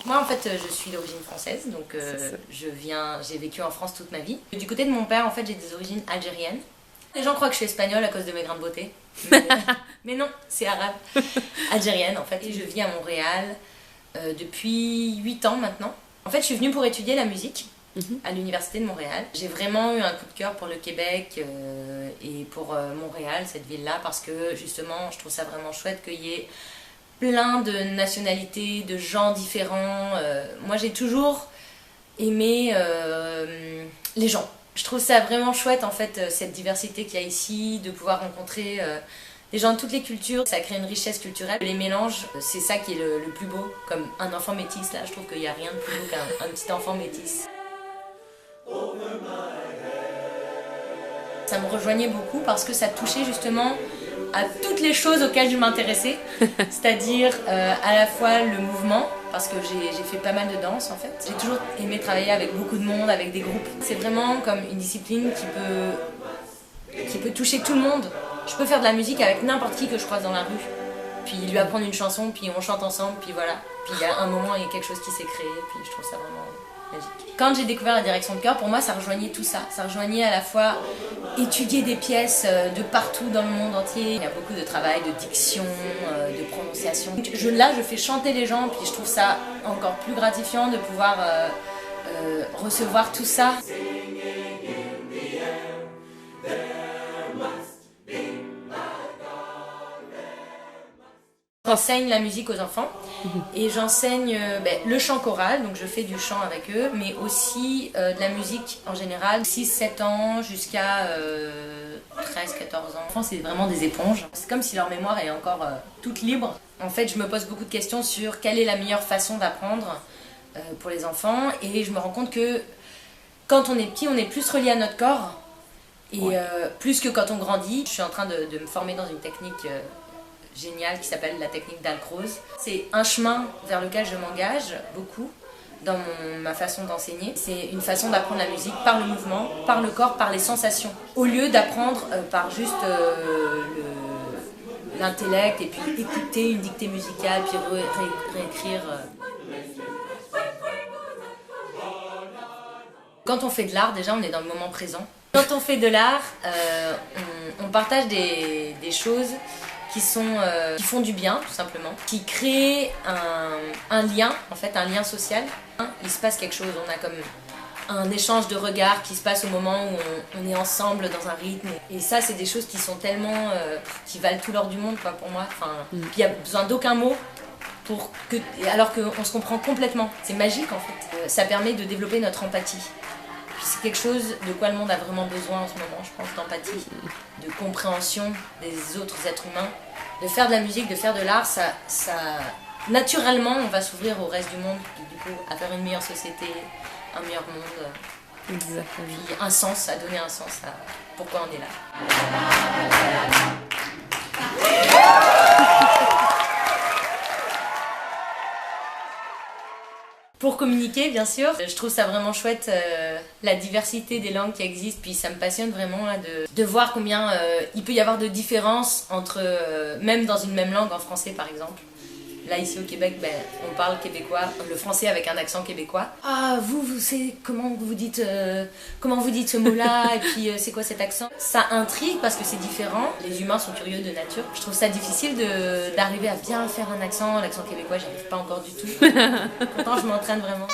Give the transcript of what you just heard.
Moi en fait je suis d'origine française, donc j'ai vécu en France toute ma vie. Du côté de mon père en fait j'ai des origines algériennes. Les gens croient que je suis espagnole à cause de mes grains de beauté, mais non, c'est arabe, algérienne en fait. Et je vis à Montréal depuis 8 ans maintenant. En fait je suis venue pour étudier la musique à l'université de Montréal. J'ai vraiment eu un coup de cœur pour le Québec et pour Montréal, cette ville-là, parce que justement je trouve ça vraiment chouette qu'il y ait plein de nationalités, de gens différents. Moi j'ai toujours aimé les gens. Je trouve ça vraiment chouette en fait, cette diversité qu'il y a ici, de pouvoir rencontrer des gens de toutes les cultures. Ça crée une richesse culturelle. Les mélanges, c'est ça qui est le plus beau. Comme un enfant métis, là, je trouve qu'il n'y a rien de plus beau qu'un petit enfant métis. Ça me rejoignait beaucoup parce que ça touchait justement à toutes les choses auxquelles je m'intéressais, c'est-à-dire à la fois le mouvement, parce que j'ai fait pas mal de danse en fait. J'ai toujours aimé travailler avec beaucoup de monde, avec des groupes. C'est vraiment comme une discipline qui peut toucher tout le monde. Je peux faire de la musique avec n'importe qui que je croise dans la rue, puis lui apprendre une chanson, puis on chante ensemble, puis voilà. Puis il y a un moment, il y a quelque chose qui s'est créé, puis je trouve ça vraiment magique. Quand j'ai découvert la direction de chœur, pour moi ça rejoignait tout ça. Ça rejoignait à la fois étudier des pièces de partout dans le monde entier. Il y a beaucoup de travail de diction, de prononciation. Là je fais chanter les gens, puis je trouve ça encore plus gratifiant de pouvoir recevoir tout ça. J'enseigne la musique aux enfants et j'enseigne le chant choral, donc je fais du chant avec eux, mais aussi de la musique en général, 6-7 ans jusqu'à 13-14 ans. C'est vraiment des éponges. C'est comme si leur mémoire est encore toute libre. En fait, je me pose beaucoup de questions sur quelle est la meilleure façon d'apprendre pour les enfants, et je me rends compte que quand on est petit, on est plus relié à notre corps, et plus que quand on grandit. Je suis en train de me former dans une technique génial qui s'appelle la technique d'Alcroze. C'est un chemin vers lequel je m'engage beaucoup dans ma façon d'enseigner. C'est une façon d'apprendre la musique par le mouvement, par le corps, par les sensations. Au lieu d'apprendre par juste l'intellect et puis écouter une dictée musicale puis réécrire. Quand on fait de l'art, déjà on est dans le moment présent. Quand on fait de l'art, on partage des choses qui font du bien, tout simplement, qui créent un lien, en fait, un lien social. Il se passe quelque chose, on a comme un échange de regards qui se passe au moment où on est ensemble dans un rythme. Et ça, c'est des choses qui sont tellement... qui valent tout l'or du monde, quoi, pour moi. Enfin, il n'y a besoin d'aucun mot, alors qu'on se comprend complètement. C'est magique, en fait. Ça permet de développer notre empathie. C'est quelque chose de quoi le monde a vraiment besoin en ce moment, je pense, d'empathie, de compréhension des autres êtres humains. De faire de la musique, de faire de l'art, ça naturellement, on va s'ouvrir au reste du monde, du coup, à faire une meilleure société, un meilleur monde. Exactement. Puis un sens, à donner un sens à pourquoi on est là. Pour communiquer, bien sûr. Je trouve ça vraiment chouette, la diversité des langues qui existent, puis ça me passionne vraiment là, de voir combien il peut y avoir de différences entre, même dans une même langue, en français par exemple. Là, ici au Québec, on parle québécois, le français avec un accent québécois. Ah, vous savez comment vous dites ce mot-là, et puis c'est quoi cet accent? Ça intrigue parce que c'est différent. Les humains sont curieux de nature. Je trouve ça difficile d'arriver à bien faire un accent. L'accent québécois, j'y arrive pas encore du tout. Pourtant, je m'entraîne vraiment.